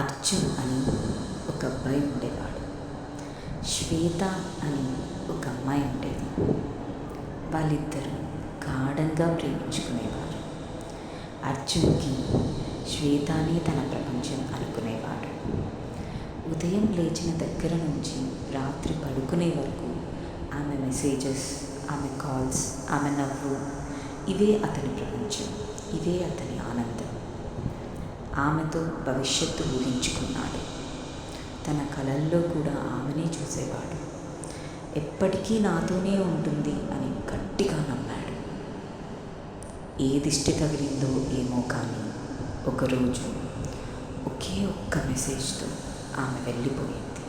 అర్జున్ అని ఒక అబ్బాయి ఉండేవాడు. శ్వేత అని ఒక అమ్మాయి ఉండేది. వాళ్ళిద్దరూ గాఢంగా ప్రేమించుకునేవారు. అర్జున్కి శ్వేతనే తన ప్రపంచం అనుకునేవాడు. ఉదయం లేచిన దగ్గర నుంచి రాత్రి పడుకునే వరకు ఆమె మెసేజెస్, ఆమె కాల్స్, ఆమె నవ్వు, ఇవే అతని ప్రపంచం, ఇవే అతని ఆనందం. ఆమెతో భవిష్యత్తు ఊహించుకున్నాడు. తన కలల్లో కూడా ఆమెనే చూసేవాడు. ఎప్పటికీ నాతోనే ఉంటుంది అని గట్టిగా నమ్మాడు. ఏ దిష్టి తగిలిందో ఏమో కానీ ఒకరోజు ఒకే ఒక్క మెసేజ్తో ఆమె వెళ్ళిపోయింది.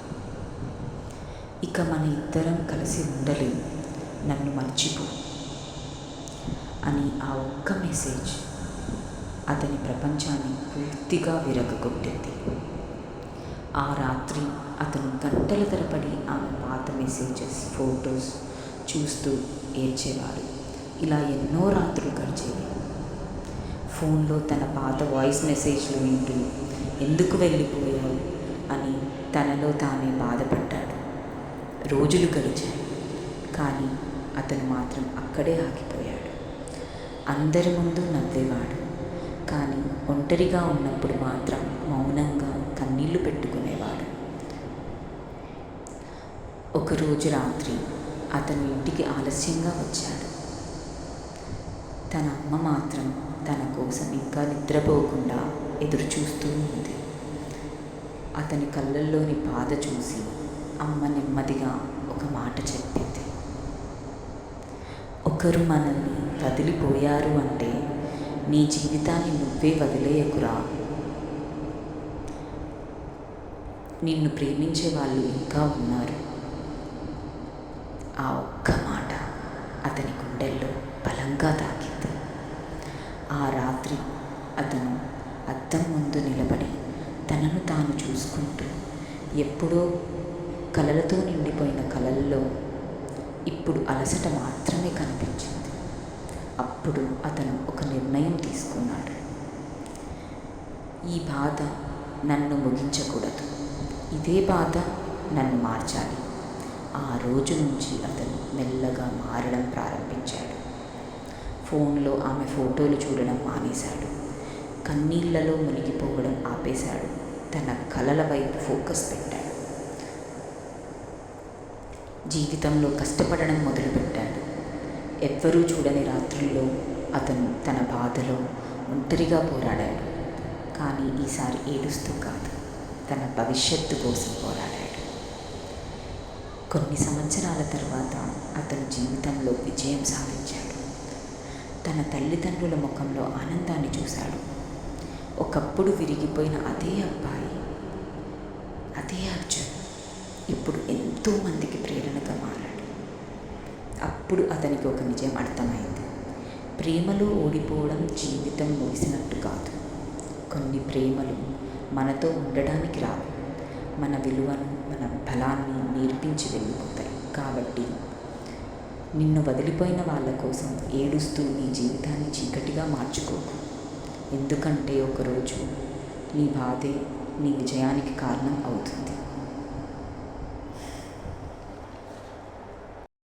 ఇక మన ఇద్దరం కలిసి ఉండలేము, నన్ను మర్చిపో అని ఆ ఒక్క మెసేజ్ అతని ప్రపంచాన్ని పూర్తిగా విరగగొట్టింది. ఆ రాత్రి అతను గంటల తరబడి ఆమె పాత మెసేజెస్, ఫొటోస్ చూస్తూ ఏడ్చేవాడు. ఇలా ఎన్నో రాత్రులు గడిచేవి. ఫోన్లో తన పాత వాయిస్ మెసేజ్లు వింటూ ఎందుకు వెళ్ళిపోయావు అని తనలో తానే బాధపడ్డాడు. రోజులు గడిచాయి, కానీ అతను మాత్రం అక్కడే ఆగిపోయాడు. అందరి ముందు నవ్వేవాడు, కానీ ఒంటరిగా ఉన్నప్పుడు మాత్రం మౌనంగా కన్నీళ్లు పెట్టుకునేవాడు. ఒకరోజు రాత్రి అతను ఇంటికి ఆలస్యంగా వచ్చాడు. తన అమ్మ మాత్రం తన కోసం ఇంకా నిద్రపోకుండా ఎదురు చూస్తూ ఉంది. అతని కళ్ళల్లోని బాధ చూసి అమ్మ నెమ్మదిగా ఒక మాట చెప్పింది. ఒకరు మనల్ని వదిలిపోయారు అంటే నీ జీవితాన్ని నువ్వే వదిలేయకురా. నిన్ను ప్రేమించే వాళ్ళు ఇంకా ఉన్నారు. ఆ ఒక్క మాట అతని గుండెల్లో బలంగా తాకింది. ఆ రాత్రి అతను అద్దం ముందు నిలబడి తనను తాను చూసుకుంటూ ఎప్పుడో కలలతో నిండిపోయిన కలల్లో ఇప్పుడు అలసట మాత్రమే కనిపించింది. అప్పుడు అతను ఒక నిర్ణయం తీసుకున్నాడు. ఈ బాధ నన్ను ముగించకూడదు, ఇదే బాధ నన్ను మార్చాలి. ఆ రోజు నుంచి అతను మెల్లగా మారడం ప్రారంభించాడు. ఫోన్లో ఆమె ఫోటోలు చూడడం మానేశాడు. కన్నీళ్లలో మునిగిపోవడం ఆపేశాడు. తన కలల వైపు ఫోకస్ పెట్టాడు. జీవితంలో కష్టపడడం మొదలుపెట్టాడు. ఎవ్వరూ చూడని రాత్రుల్లో అతను తన బాధలో ఒంటరిగా పోరాడాడు. కానీ ఈసారి ఏడుస్తూ కాదు, తన భవిష్యత్తు కోసం పోరాడాడు. కొన్ని సంవత్సరాల తర్వాత అతను జీవితంలో విజయం సాధించాడు. తన తల్లిదండ్రుల ముఖంలో ఆనందాన్ని చూశాడు. ఒకప్పుడు విరిగిపోయిన అదే అబ్బాయి, అదే అర్జున్ ఇప్పుడు ఎంతోమందికి ప్రేరణగా మారాడు. అప్పుడు అతనికి ఒక నిజం అర్థమైంది. ప్రేమలో ఓడిపోవడం జీవితం ముగిసినట్టు కాదు. కొన్ని ప్రేమలు మనతో ఉండడానికి రావు, మన విలువను, మన బలాన్ని నేర్పించి వెళ్ళిపోతాయి. కాబట్టి నిన్ను వదిలిపోయిన వాళ్ళ కోసం ఏడుస్తూ నీ జీవితాన్ని చీకటిగా మార్చుకోకు. ఎందుకంటే ఒకరోజు నీ బాధే నీ విజయానికి కారణం అవుతుంది.